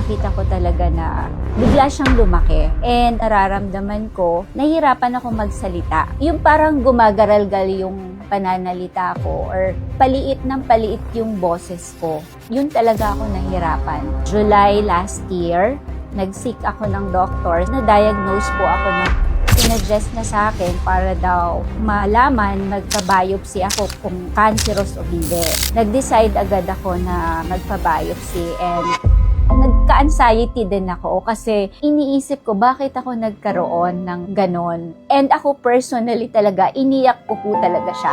nakita ko talaga na bigla siyang lumaki. And nararamdaman ko, nahihirapan ako magsalita. Yung parang gumagaral-gal yung pananalita ko or paliit ng paliit yung boses ko. Yun talaga ako nahirapan. July last year, nag-seek ako ng doctor. Na-diagnose po ako ng sinuggest na sa akin para daw malaman, magpa-biopsy ako kung cancerous o hindi. Nag-decide agad ako na magpa-biopsy and nagka-anxiety din ako kasi iniisip ko bakit ako nagkaroon ng ganon. And ako personally talaga, iniyak ko po talaga siya.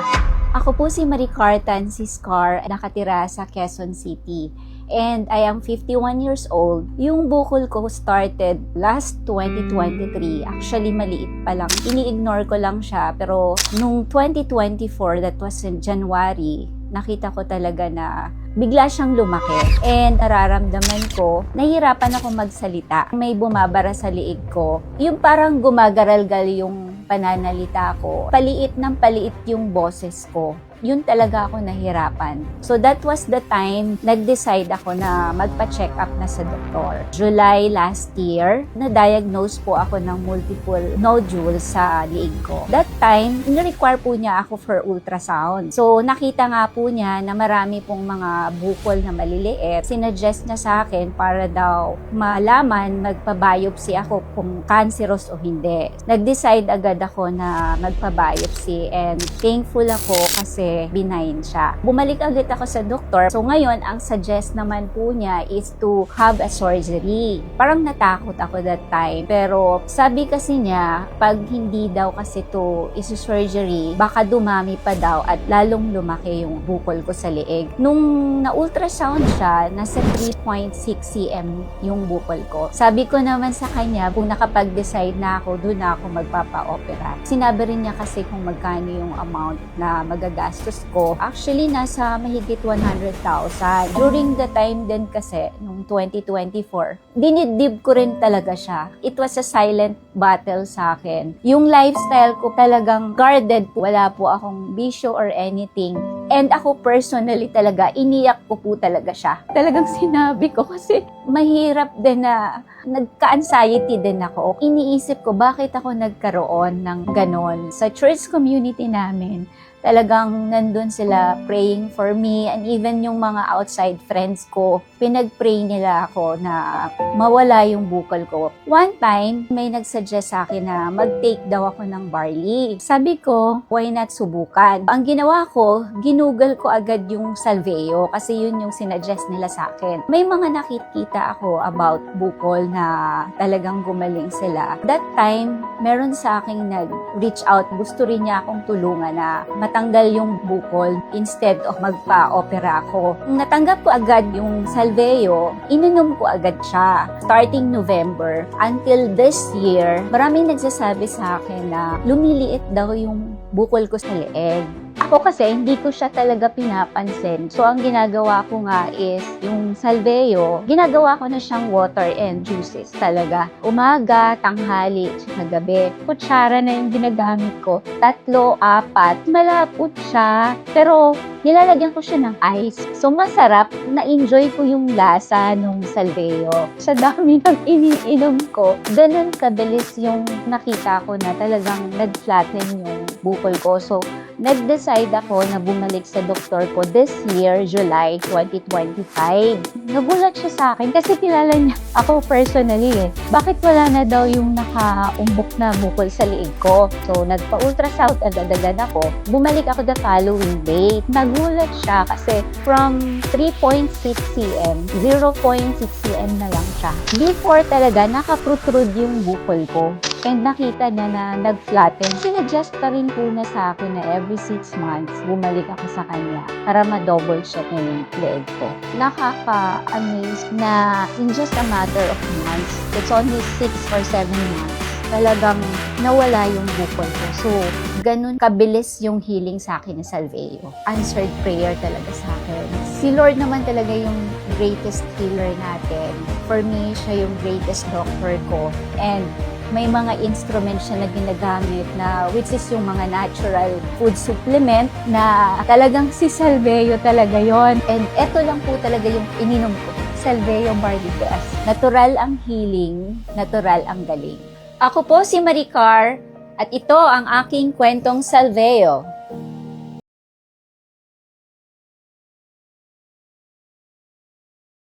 Ako po si Maricar Tansiscar, nakatira sa Quezon City. And I am 51 years old. Yung bukol ko started last 2023. Actually, maliit pa lang. Ini-ignore ko lang siya. Pero nung 2024, that was in January, nakita ko talaga na bigla siyang lumaki. And nararamdaman ko, nahihirapan ako magsalita. May bumabara sa liig ko. Yung parang gumagaral-gal yung pananalita ko. Paliit ng paliit yung boses ko. Yun talaga ako nahirapan. So that was the time nag-decide ako na magpa-check up na sa doktor. July last year, na-diagnose po ako ng multiple nodules sa liig ko. That time, in-require po niya ako for ultrasound. So nakita nga po niya na marami pong mga bukol na maliliit. Sinuggest niya sa akin para daw malaman, magpa-biopsy ako kung cancerous o hindi. Nag-decide agad ako na magpa-biopsy and thankful ako kasi benign siya. Bumalik agad ako sa doktor. So ngayon, ang suggest naman po niya is to have a surgery. Parang natakot ako that time. Pero sabi kasi niya, pag hindi daw kasi to isu-surgery, baka dumami pa daw at lalong lumaki yung bukol ko sa liig. Nung na-ultrasound siya, nasa 3.6 cm yung bukol ko. Sabi ko naman sa kanya, kung nakapag-decide na ako, doon na ako magpapa-opera. Sinabi rin niya kasi kung magkano yung amount na magagastos ko. Actually, nasa mahigit 100,000. During the time din kasi, nung 2024, dinidib ko rin talaga siya. It was a silent battle sa akin. Yung lifestyle ko talagang guarded po. Wala po akong bisyo or anything. And ako personally talaga, iniyak ko po talaga siya. Talagang sinabi ko kasi mahirap din na nagka-anxiety din ako. Iniisip ko bakit ako nagkaroon ng ganon. Sa church community namin, talagang nandun sila praying for me and even yung mga outside friends ko, pinag-pray nila ako na mawala yung bukol ko. One time, may nagsuggest sa akin na mag-take daw ako ng barley. Sabi ko, why not subukan? Ang ginawa ko, ginugol ko agad yung salveo kasi yun yung sinuggest nila sa akin. May mga nakikita ako about bukol na talagang gumaling sila. That time, meron sa akin nag-reach out. Gusto rin niya akong tulungan na matanggal yung bukol instead of magpa-opera ako. Natanggap ko agad yung salveo, ininom ko agad siya. Starting November until this year, maraming nagsasabi sa akin na lumiliit daw yung bukol ko sa leeg. Ako kasi, hindi ko siya talaga pinapansin. So, ang ginagawa ko nga is, yung salveo, ginagawa ko na siyang water and juices talaga. Umaga, tanghali, sa gabi. Kutsara na yung ginagamit ko. 3, 4. Malapot siya. Pero, nilalagyan ko siya ng ice. So, masarap. Na-enjoy ko yung lasa ng salveo. Sa dami ng iniinom ko, ganun kabilis yung nakita ko na talagang nag-flatten yung bukol ko. So, nag-decide ako na bumalik sa doktor ko this year, July 2025. Nagulat siya sa akin kasi kilala niya ako personally eh. Bakit wala na daw yung nakaumbok na bukol sa liig ko? So, nagpa-ultrasound agad-agad ako. Bumalik ako the following day. Nagulat siya kasi from 3.6 cm, 0.6 cm na lang siya. Before talaga, nakaprotrude yung bukol ko. And nakita niya na nag-flatten. Sinuggest pa rin po na sa akin na every 6 months, bumalik ako sa kanya para ma-double check niya yung leg ko. Nakaka-amaze na in just a matter of months, it's only 6 or 7 months, talagang nawala yung bukol ko. So, ganun kabilis yung healing sa akin ng salveo. Answered prayer talaga sa akin. Si Lord naman talaga yung greatest healer natin. For me, siya yung greatest doctor ko. And may mga instruments siya na ginagamit na which is yung mga natural food supplement na talagang si salveo talaga yon. And eto lang po talaga yung ininom ko. Salveo Bardigas. Natural ang healing, natural ang galing. Ako po si Maricar at ito ang aking kwentong Salveo.